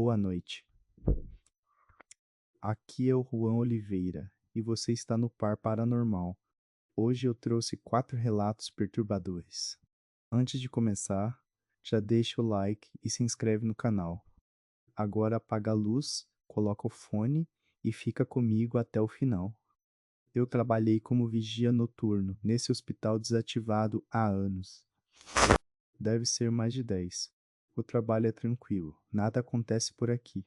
Boa noite. Aqui é o Juan Oliveira e você está no Par Paranormal. Hoje eu trouxe 4 relatos perturbadores. Antes de começar, já deixa o like e se inscreve no canal. Agora apaga a luz, coloca o fone e fica comigo até o final. Eu trabalhei como vigia noturno nesse hospital desativado há anos. Deve ser mais de 10. O trabalho é tranquilo, nada acontece por aqui.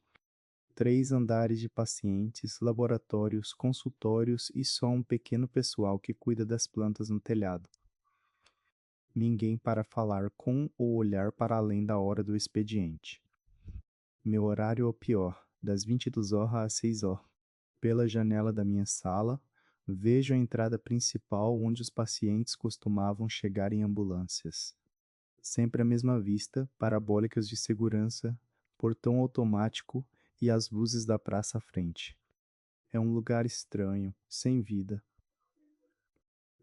3 andares de pacientes, laboratórios, consultórios e só um pequeno pessoal que cuida das plantas no telhado. Ninguém para falar com ou olhar para além da hora do expediente. Meu horário é o pior, das 22 horas às 6 horas. Pela janela da minha sala, vejo a entrada principal onde os pacientes costumavam chegar em ambulâncias. Sempre a mesma vista, parabólicas de segurança, portão automático e as luzes da praça à frente. É um lugar estranho, sem vida.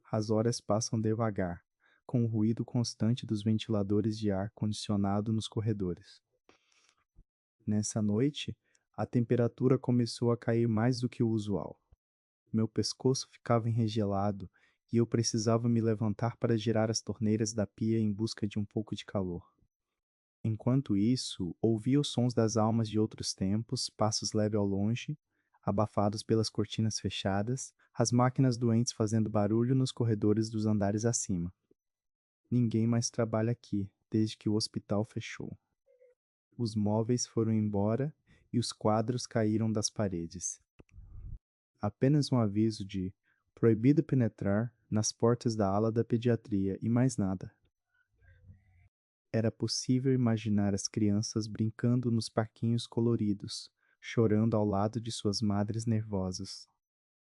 As horas passam devagar, com o ruído constante dos ventiladores de ar condicionado nos corredores. Nessa noite, a temperatura começou a cair mais do que o usual. Meu pescoço ficava enregelado e eu precisava me levantar para girar as torneiras da pia em busca de um pouco de calor. Enquanto isso, ouvia os sons das almas de outros tempos, passos leves ao longe, abafados pelas cortinas fechadas, as máquinas doentes fazendo barulho nos corredores dos andares acima. Ninguém mais trabalha aqui, desde que o hospital fechou. Os móveis foram embora e os quadros caíram das paredes. Apenas um aviso de proibido penetrar nas portas da ala da pediatria e mais nada. Era possível imaginar as crianças brincando nos parquinhos coloridos, chorando ao lado de suas madres nervosas.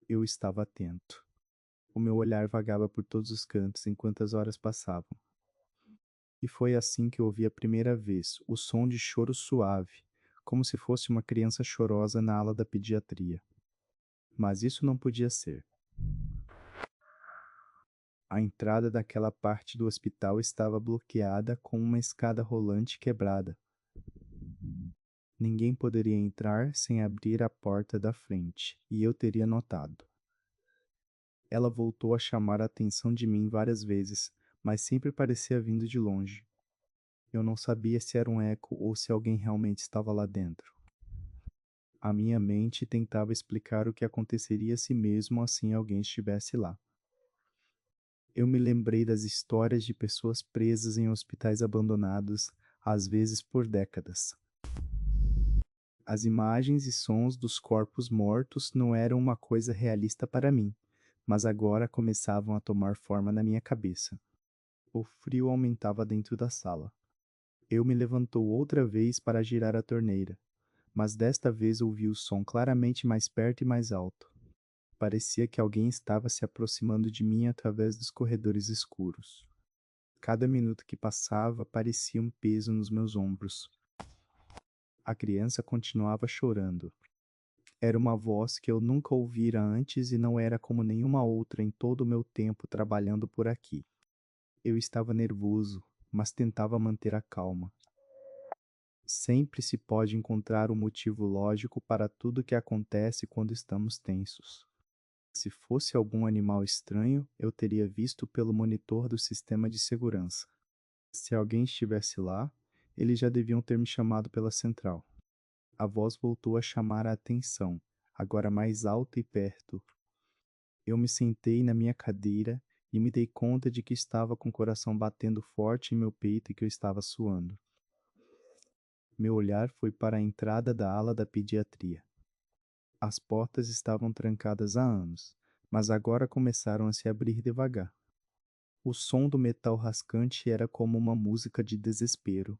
Eu estava atento. O meu olhar vagava por todos os cantos enquanto as horas passavam. E foi assim que ouvi a primeira vez o som de choro suave, como se fosse uma criança chorosa na ala da pediatria. Mas isso não podia ser. A entrada daquela parte do hospital estava bloqueada com uma escada rolante quebrada. Ninguém poderia entrar sem abrir a porta da frente, e eu teria notado. Ela voltou a chamar a atenção de mim várias vezes, mas sempre parecia vindo de longe. Eu não sabia se era um eco ou se alguém realmente estava lá dentro. A minha mente tentava explicar o que aconteceria se mesmo assim alguém estivesse lá. Eu me lembrei das histórias de pessoas presas em hospitais abandonados, às vezes por décadas. As imagens e sons dos corpos mortos não eram uma coisa realista para mim, mas agora começavam a tomar forma na minha cabeça. O frio aumentava dentro da sala. Eu me levantou outra vez para girar a torneira, mas desta vez ouvi o som claramente mais perto e mais alto. Parecia que alguém estava se aproximando de mim através dos corredores escuros. Cada minuto que passava parecia um peso nos meus ombros. A criança continuava chorando. Era uma voz que eu nunca ouvira antes e não era como nenhuma outra em todo o meu tempo trabalhando por aqui. Eu estava nervoso, mas tentava manter a calma. Sempre se pode encontrar um motivo lógico para tudo que acontece quando estamos tensos. Se fosse algum animal estranho, eu teria visto pelo monitor do sistema de segurança. Se alguém estivesse lá, eles já deviam ter me chamado pela central. A voz voltou a chamar a atenção, agora mais alta e perto. Eu me sentei na minha cadeira e me dei conta de que estava com o coração batendo forte em meu peito e que eu estava suando. Meu olhar foi para a entrada da ala da pediatria. As portas estavam trancadas há anos, mas agora começaram a se abrir devagar. O som do metal rascante era como uma música de desespero.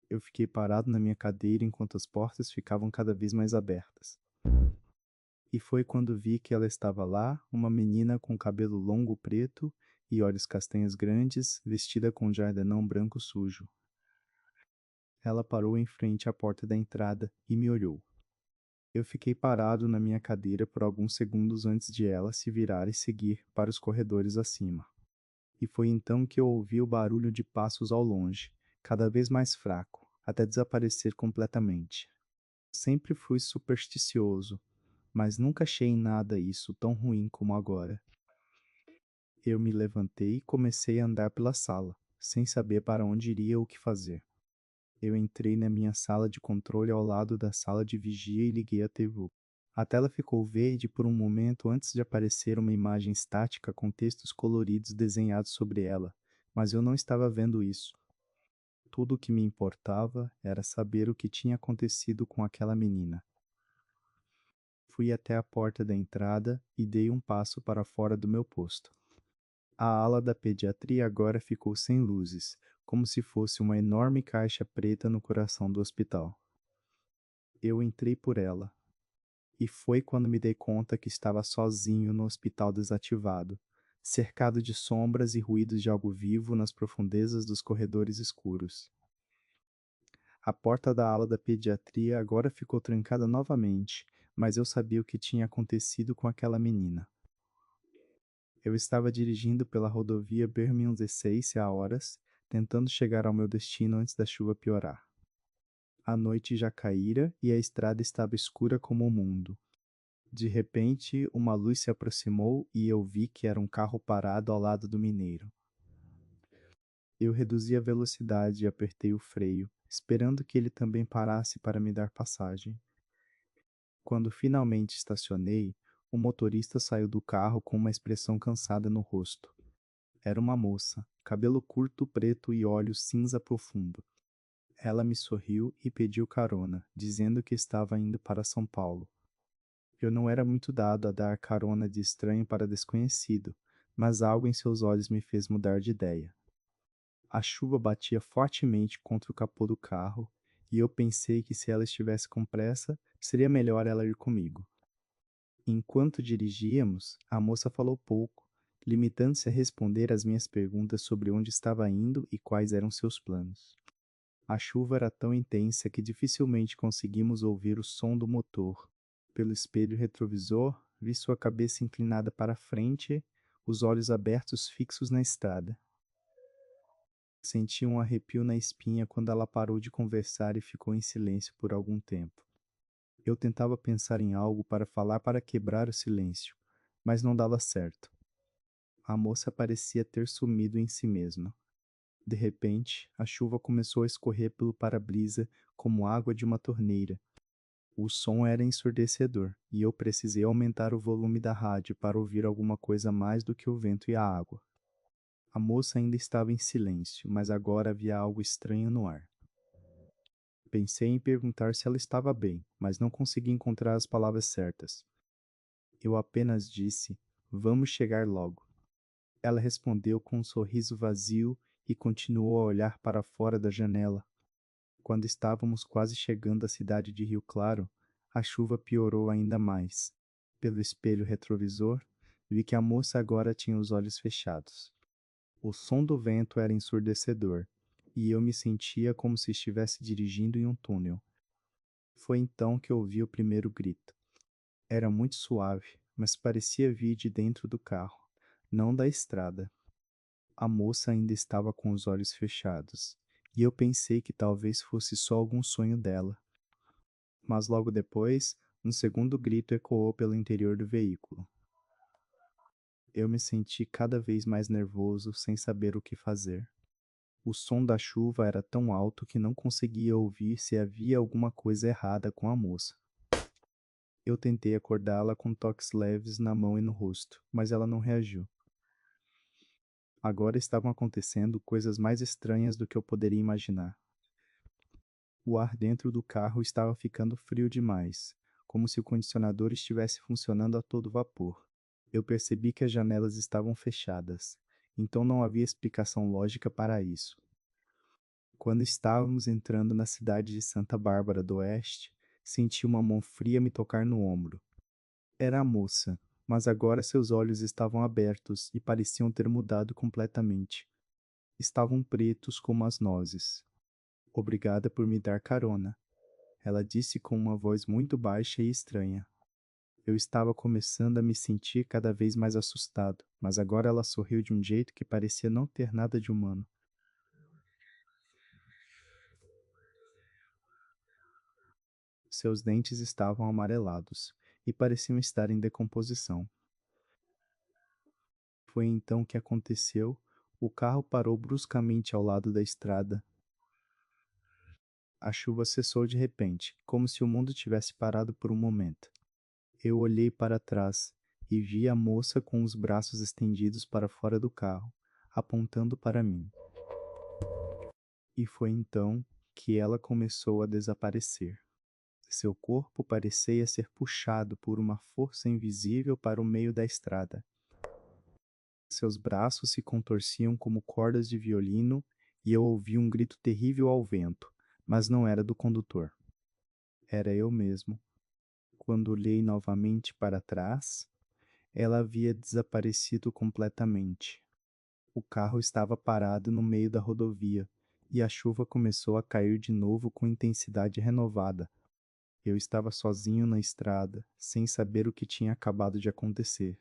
Eu fiquei parado na minha cadeira enquanto as portas ficavam cada vez mais abertas. E foi quando vi que ela estava lá, uma menina com cabelo longo preto e olhos castanhos grandes, vestida com um jardanão branco sujo. Ela parou em frente à porta da entrada e me olhou. Eu fiquei parado na minha cadeira por alguns segundos antes de ela se virar e seguir para os corredores acima. E foi então que eu ouvi o barulho de passos ao longe, cada vez mais fraco, até desaparecer completamente. Sempre fui supersticioso, mas nunca achei em nada isso tão ruim como agora. Eu me levantei e comecei a andar pela sala, sem saber para onde iria ou o que fazer. Eu entrei na minha sala de controle ao lado da sala de vigia e liguei a TV. A tela ficou verde por um momento antes de aparecer uma imagem estática com textos coloridos desenhados sobre ela, mas eu não estava vendo isso. Tudo o que me importava era saber o que tinha acontecido com aquela menina. Fui até a porta da entrada e dei um passo para fora do meu posto. A ala da pediatria agora ficou sem luzes, como se fosse uma enorme caixa preta no coração do hospital. Eu entrei por ela, e foi quando me dei conta que estava sozinho no hospital desativado, cercado de sombras e ruídos de algo vivo nas profundezas dos corredores escuros. A porta da ala da pediatria agora ficou trancada novamente, mas eu sabia o que tinha acontecido com aquela menina. Eu estava dirigindo pela rodovia Birmingham 16 a horas, tentando chegar ao meu destino antes da chuva piorar. A noite já caíra e a estrada estava escura como o mundo. De repente, uma luz se aproximou e eu vi que era um carro parado ao lado do mineiro. Eu reduzi a velocidade e apertei o freio, esperando que ele também parasse para me dar passagem. Quando finalmente estacionei, o motorista saiu do carro com uma expressão cansada no rosto. Era uma moça, cabelo curto preto e olhos cinza profundo. Ela me sorriu e pediu carona, dizendo que estava indo para São Paulo. Eu não era muito dado a dar carona de estranho para desconhecido, mas algo em seus olhos me fez mudar de ideia. A chuva batia fortemente contra o capô do carro, e eu pensei que se ela estivesse com pressa, seria melhor ela ir comigo. Enquanto dirigíamos, a moça falou pouco, limitando-se a responder às minhas perguntas sobre onde estava indo e quais eram seus planos. A chuva era tão intensa que dificilmente conseguimos ouvir o som do motor. Pelo espelho retrovisor, vi sua cabeça inclinada para a frente, os olhos abertos fixos na estrada. Senti um arrepio na espinha quando ela parou de conversar e ficou em silêncio por algum tempo. Eu tentava pensar em algo para falar para quebrar o silêncio, mas não dava certo. A moça parecia ter sumido em si mesma. De repente, a chuva começou a escorrer pelo para-brisa como água de uma torneira. O som era ensurdecedor, e eu precisei aumentar o volume da rádio para ouvir alguma coisa mais do que o vento e a água. A moça ainda estava em silêncio, mas agora havia algo estranho no ar. Pensei em perguntar se ela estava bem, mas não consegui encontrar as palavras certas. Eu apenas disse: "Vamos chegar logo." Ela respondeu com um sorriso vazio e continuou a olhar para fora da janela. Quando estávamos quase chegando à cidade de Rio Claro, a chuva piorou ainda mais. Pelo espelho retrovisor, vi que a moça agora tinha os olhos fechados. O som do vento era ensurdecedor, e eu me sentia como se estivesse dirigindo em um túnel. Foi então que ouvi o primeiro grito. Era muito suave, mas parecia vir de dentro do carro, não da estrada. A moça ainda estava com os olhos fechados, e eu pensei que talvez fosse só algum sonho dela. Mas logo depois, um segundo grito ecoou pelo interior do veículo. Eu me senti cada vez mais nervoso, sem saber o que fazer. O som da chuva era tão alto que não conseguia ouvir se havia alguma coisa errada com a moça. Eu tentei acordá-la com toques leves na mão e no rosto, mas ela não reagiu. Agora estavam acontecendo coisas mais estranhas do que eu poderia imaginar. O ar dentro do carro estava ficando frio demais, como se o condicionador estivesse funcionando a todo vapor. Eu percebi que as janelas estavam fechadas, então não havia explicação lógica para isso. Quando estávamos entrando na cidade de Santa Bárbara do Oeste, senti uma mão fria me tocar no ombro. Era a moça, mas agora seus olhos estavam abertos e pareciam ter mudado completamente. Estavam pretos como as nozes. "Obrigada por me dar carona", ela disse com uma voz muito baixa e estranha. Eu estava começando a me sentir cada vez mais assustado, mas agora ela sorriu de um jeito que parecia não ter nada de humano. Seus dentes estavam amarelados e pareciam estar em decomposição. Foi então que aconteceu. O carro parou bruscamente ao lado da estrada. A chuva cessou de repente, como se o mundo tivesse parado por um momento. Eu olhei para trás e vi a moça com os braços estendidos para fora do carro, apontando para mim. E foi então que ela começou a desaparecer. Seu corpo parecia ser puxado por uma força invisível para o meio da estrada. Seus braços se contorciam como cordas de violino e eu ouvi um grito terrível ao vento, mas não era do condutor. Era eu mesmo. Quando olhei novamente para trás, ela havia desaparecido completamente. O carro estava parado no meio da rodovia e a chuva começou a cair de novo com intensidade renovada. Eu estava sozinho na estrada, sem saber o que tinha acabado de acontecer.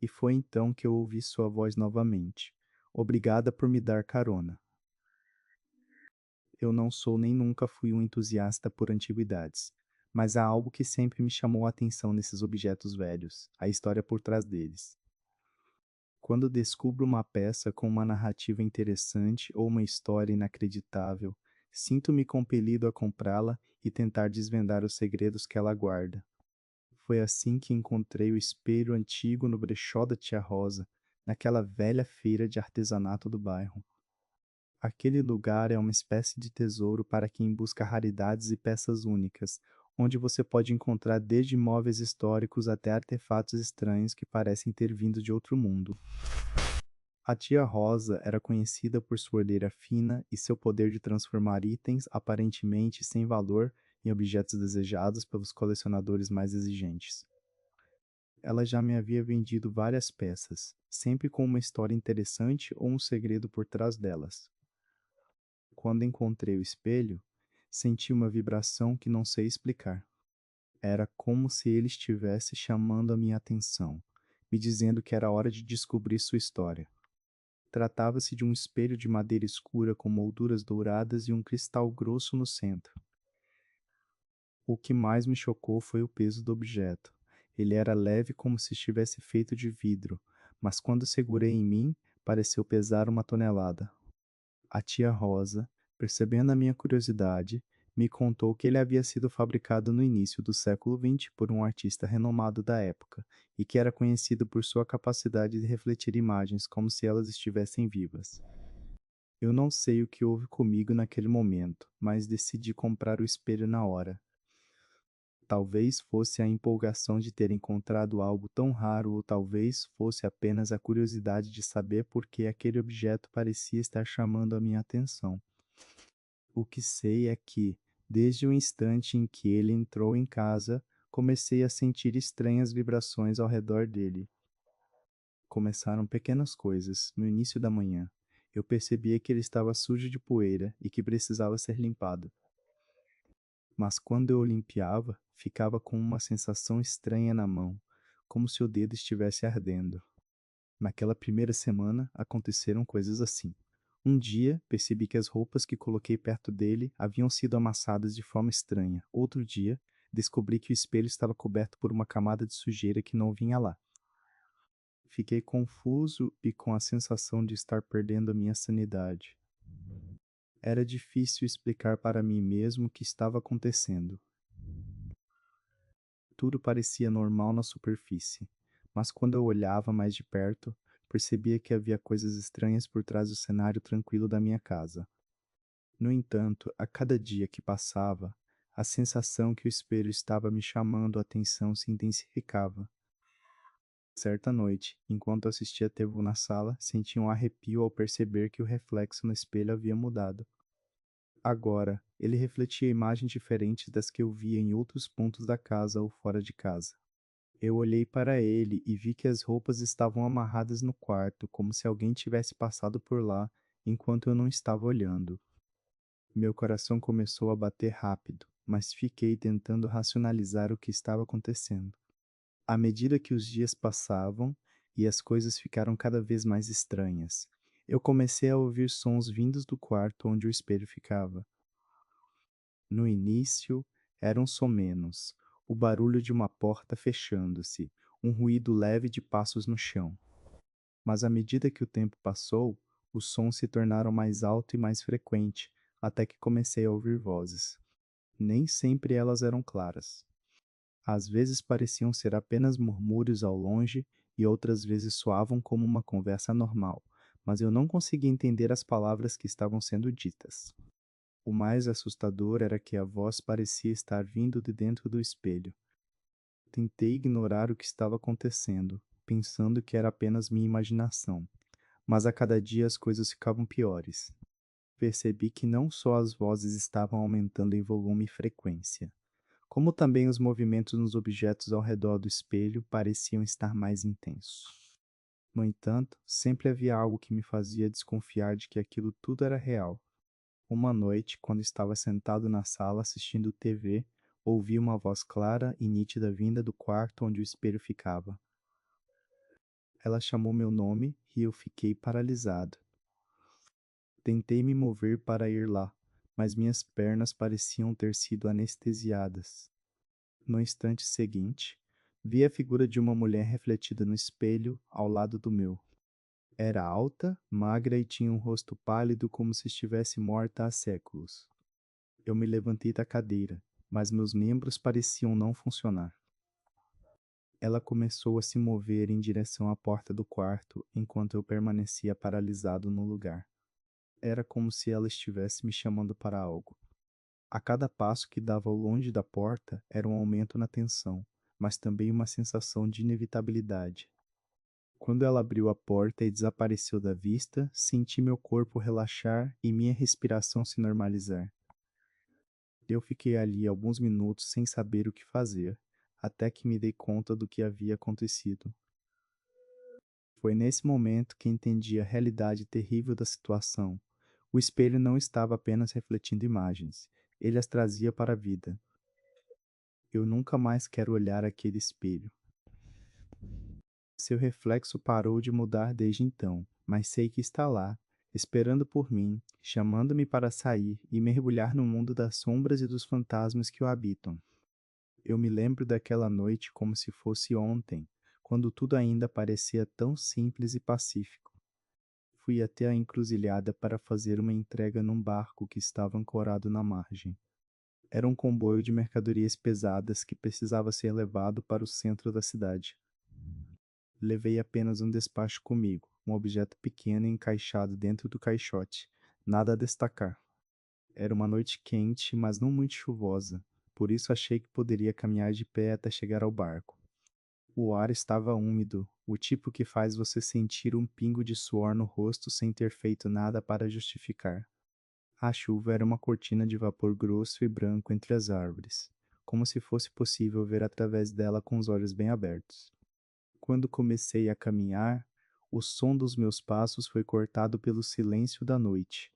E foi então que eu ouvi sua voz novamente. Obrigada por me dar carona. Eu não sou nem nunca fui um entusiasta por antiguidades, mas há algo que sempre me chamou a atenção nesses objetos velhos, a história por trás deles. Quando descubro uma peça com uma narrativa interessante ou uma história inacreditável, sinto-me compelido a comprá-la e tentar desvendar os segredos que ela guarda. Foi assim que encontrei o espelho antigo no brechó da tia Rosa, naquela velha feira de artesanato do bairro. Aquele lugar é uma espécie de tesouro para quem busca raridades e peças únicas, onde você pode encontrar desde móveis históricos até artefatos estranhos que parecem ter vindo de outro mundo. A tia Rosa era conhecida por sua olheira fina e seu poder de transformar itens aparentemente sem valor em objetos desejados pelos colecionadores mais exigentes. Ela já me havia vendido várias peças, sempre com uma história interessante ou um segredo por trás delas. Quando encontrei o espelho, senti uma vibração que não sei explicar. Era como se ele estivesse chamando a minha atenção, me dizendo que era hora de descobrir sua história. Tratava-se de um espelho de madeira escura com molduras douradas e um cristal grosso no centro. O que mais me chocou foi o peso do objeto. Ele era leve como se estivesse feito de vidro, mas quando segurei em mim, pareceu pesar 1 tonelada. A tia Rosa, percebendo a minha curiosidade, me contou que ele havia sido fabricado no início do século XX por um artista renomado da época e que era conhecido por sua capacidade de refletir imagens como se elas estivessem vivas. Eu não sei o que houve comigo naquele momento, mas decidi comprar o espelho na hora. Talvez fosse a empolgação de ter encontrado algo tão raro, ou talvez fosse apenas a curiosidade de saber por que aquele objeto parecia estar chamando a minha atenção. O que sei é que, desde o instante em que ele entrou em casa, comecei a sentir estranhas vibrações ao redor dele. Começaram pequenas coisas, no início da manhã. Eu percebia que ele estava sujo de poeira e que precisava ser limpado. Mas quando eu o limpiava, ficava com uma sensação estranha na mão, como se o dedo estivesse ardendo. Naquela primeira semana, aconteceram coisas assim. Um dia, percebi que as roupas que coloquei perto dele haviam sido amassadas de forma estranha. Outro dia, descobri que o espelho estava coberto por uma camada de sujeira que não vinha lá. Fiquei confuso e com a sensação de estar perdendo a minha sanidade. Era difícil explicar para mim mesmo o que estava acontecendo. Tudo parecia normal na superfície, mas quando eu olhava mais de perto, percebia que havia coisas estranhas por trás do cenário tranquilo da minha casa. No entanto, a cada dia que passava, a sensação que o espelho estava me chamando a atenção se intensificava. Certa noite, enquanto assistia TV na sala, senti um arrepio ao perceber que o reflexo no espelho havia mudado. Agora, ele refletia imagens diferentes das que eu via em outros pontos da casa ou fora de casa. Eu olhei para ele e vi que as roupas estavam amarradas no quarto, como se alguém tivesse passado por lá enquanto eu não estava olhando. Meu coração começou a bater rápido, mas fiquei tentando racionalizar o que estava acontecendo. À medida que os dias passavam e as coisas ficaram cada vez mais estranhas, eu comecei a ouvir sons vindos do quarto onde o espelho ficava. No início, Era um som menos, o barulho de uma porta fechando-se, um ruído leve de passos no chão. Mas à medida que o tempo passou, os sons se tornaram mais alto e mais frequente, até que comecei a ouvir vozes. Nem sempre elas eram claras. Às vezes pareciam ser apenas murmúrios ao longe e outras vezes soavam como uma conversa normal, mas eu não conseguia entender as palavras que estavam sendo ditas. O mais assustador era que a voz parecia estar vindo de dentro do espelho. Tentei ignorar o que estava acontecendo, pensando que era apenas minha imaginação, mas a cada dia as coisas ficavam piores. Percebi que não só as vozes estavam aumentando em volume e frequência, como também os movimentos nos objetos ao redor do espelho pareciam estar mais intensos. No entanto, sempre havia algo que me fazia desconfiar de que aquilo tudo era real. Uma noite, quando estava sentado na sala assistindo TV, ouvi uma voz clara e nítida vinda do quarto onde o espelho ficava. Ela chamou meu nome e eu fiquei paralisado. Tentei me mover para ir lá, mas minhas pernas pareciam ter sido anestesiadas. No instante seguinte, vi a figura de uma mulher refletida no espelho ao lado do meu. Era alta, magra e tinha um rosto pálido como se estivesse morta há séculos. Eu me levantei da cadeira, mas meus membros pareciam não funcionar. Ela começou a se mover em direção à porta do quarto enquanto eu permanecia paralisado no lugar. Era como se ela estivesse me chamando para algo. A cada passo que dava ao longe da porta era um aumento na tensão, mas também uma sensação de inevitabilidade. Quando ela abriu a porta e desapareceu da vista, senti meu corpo relaxar e minha respiração se normalizar. Eu fiquei ali alguns minutos sem saber o que fazer, até que me dei conta do que havia acontecido. Foi nesse momento que entendi a realidade terrível da situação. O espelho não estava apenas refletindo imagens, ele as trazia para a vida. Eu nunca mais quero olhar aquele espelho. Seu reflexo parou de mudar desde então, mas sei que está lá, esperando por mim, chamando-me para sair e mergulhar no mundo das sombras e dos fantasmas que o habitam. Eu me lembro daquela noite como se fosse ontem, quando tudo ainda parecia tão simples e pacífico. Fui até a encruzilhada para fazer uma entrega num barco que estava ancorado na margem. Era um comboio de mercadorias pesadas que precisava ser levado para o centro da cidade. Levei apenas um despacho comigo, um objeto pequeno encaixado dentro do caixote. Nada a destacar. Era uma noite quente, mas não muito chuvosa, por isso achei que poderia caminhar de pé até chegar ao barco. O ar estava úmido, o tipo que faz você sentir um pingo de suor no rosto sem ter feito nada para justificar. A chuva era uma cortina de vapor grosso e branco entre as árvores, como se fosse possível ver através dela com os olhos bem abertos. Quando comecei a caminhar, o som dos meus passos foi cortado pelo silêncio da noite.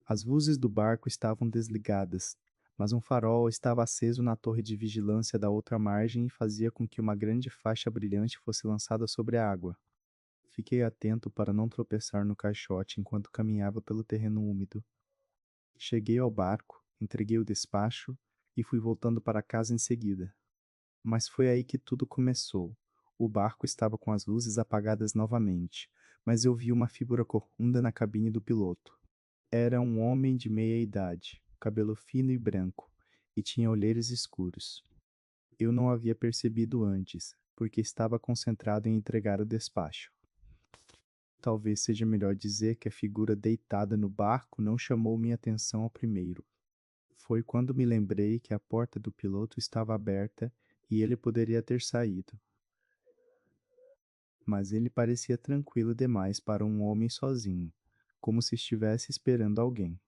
As luzes do barco estavam desligadas, mas um farol estava aceso na torre de vigilância da outra margem e fazia com que uma grande faixa brilhante fosse lançada sobre a água. Fiquei atento para não tropeçar no caixote enquanto caminhava pelo terreno úmido. Cheguei ao barco, entreguei o despacho e fui voltando para casa em seguida. Mas foi aí que tudo começou. O barco estava com as luzes apagadas novamente, mas eu vi uma figura corcunda na cabine do piloto. Era um homem de meia idade, cabelo fino e branco, e tinha olheiros escuros. Eu não havia percebido antes, porque estava concentrado em entregar o despacho. Talvez seja melhor dizer que a figura deitada no barco não chamou minha atenção ao primeiro. Foi quando me lembrei que a porta do piloto estava aberta e ele poderia ter saído. Mas ele parecia tranquilo demais para um homem sozinho, como se estivesse esperando alguém.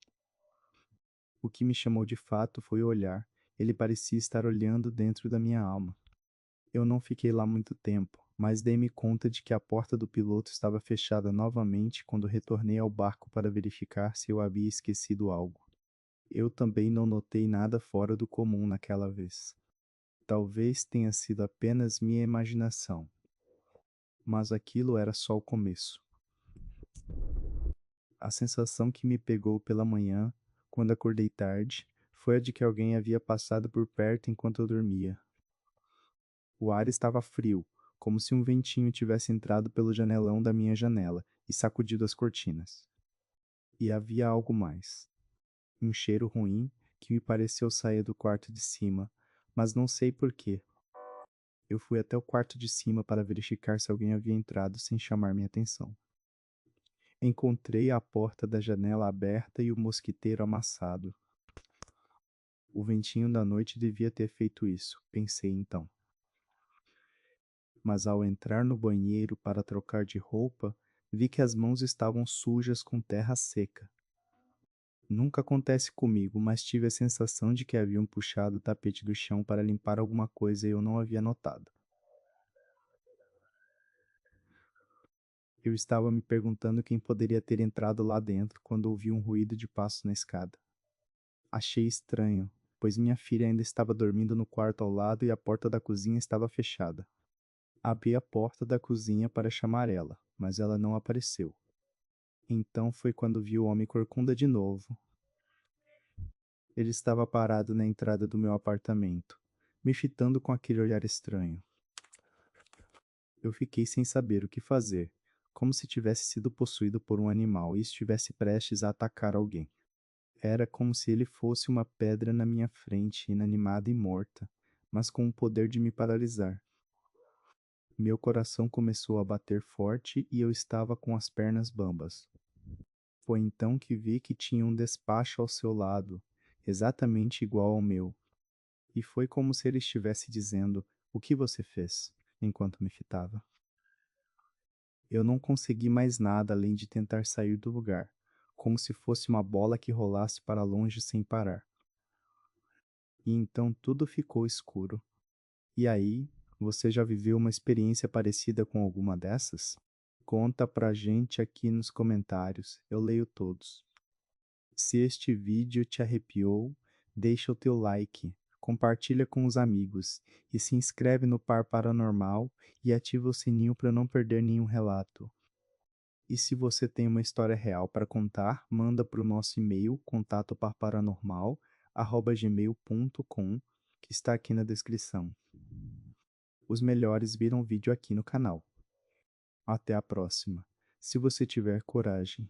O que me chamou de fato foi o olhar. Ele parecia estar olhando dentro da minha alma. Eu não fiquei lá muito tempo, mas dei-me conta de que a porta do piloto estava fechada novamente quando retornei ao barco para verificar se eu havia esquecido algo. Eu também não notei nada fora do comum naquela vez. Talvez tenha sido apenas minha imaginação, mas aquilo era só o começo. A sensação que me pegou pela manhã, quando acordei tarde, Foi a de que alguém havia passado por perto enquanto eu dormia. O ar estava frio, como se um ventinho tivesse entrado pelo janelão da minha janela e sacudido as cortinas. E havia algo mais. Um cheiro ruim que me pareceu sair do quarto de cima, mas não sei por quê. Eu fui até o quarto de cima para verificar se alguém havia entrado sem chamar minha atenção. Encontrei a porta da janela aberta e o mosquiteiro amassado. O ventinho da noite devia ter feito isso, pensei então. Mas ao entrar no banheiro para trocar de roupa, vi que as mãos estavam sujas com terra seca. Nunca acontece comigo, mas tive a sensação de que haviam puxado o tapete do chão para limpar alguma coisa e eu não havia notado. Eu estava me perguntando quem poderia ter entrado lá dentro quando ouvi um ruído de passos na escada. Achei estranho, pois minha filha ainda estava dormindo no quarto ao lado e a porta da cozinha estava fechada. Abri a porta da cozinha para chamar ela, mas ela não apareceu. Então foi quando vi o homem corcunda de novo. Ele estava parado na entrada do meu apartamento, me fitando com aquele olhar estranho. Eu fiquei sem saber o que fazer, como se tivesse sido possuído por um animal e estivesse prestes a atacar alguém. Era como se ele fosse uma pedra na minha frente, inanimada e morta, mas com o poder de me paralisar. Meu coração começou a bater forte e eu estava com as pernas bambas. Foi então que vi que tinha um despacho ao seu lado, exatamente igual ao meu, e foi como se ele estivesse dizendo: "O que você fez?", enquanto me fitava. Eu não consegui mais nada além de tentar sair do lugar, como se fosse uma bola que rolasse para longe sem parar. E então tudo ficou escuro. E aí, você já viveu uma experiência parecida com alguma dessas? Conta pra gente aqui nos comentários, eu leio todos. Se este vídeo te arrepiou, deixa o teu like, compartilha com os amigos e se inscreve no Par Paranormal e ativa o sininho para não perder nenhum relato. E se você tem uma história real para contar, manda para o nosso e-mail contatoparparanormal@gmail.com, que está aqui na descrição. Os melhores viram vídeo aqui no canal. Até a próxima, se você tiver coragem.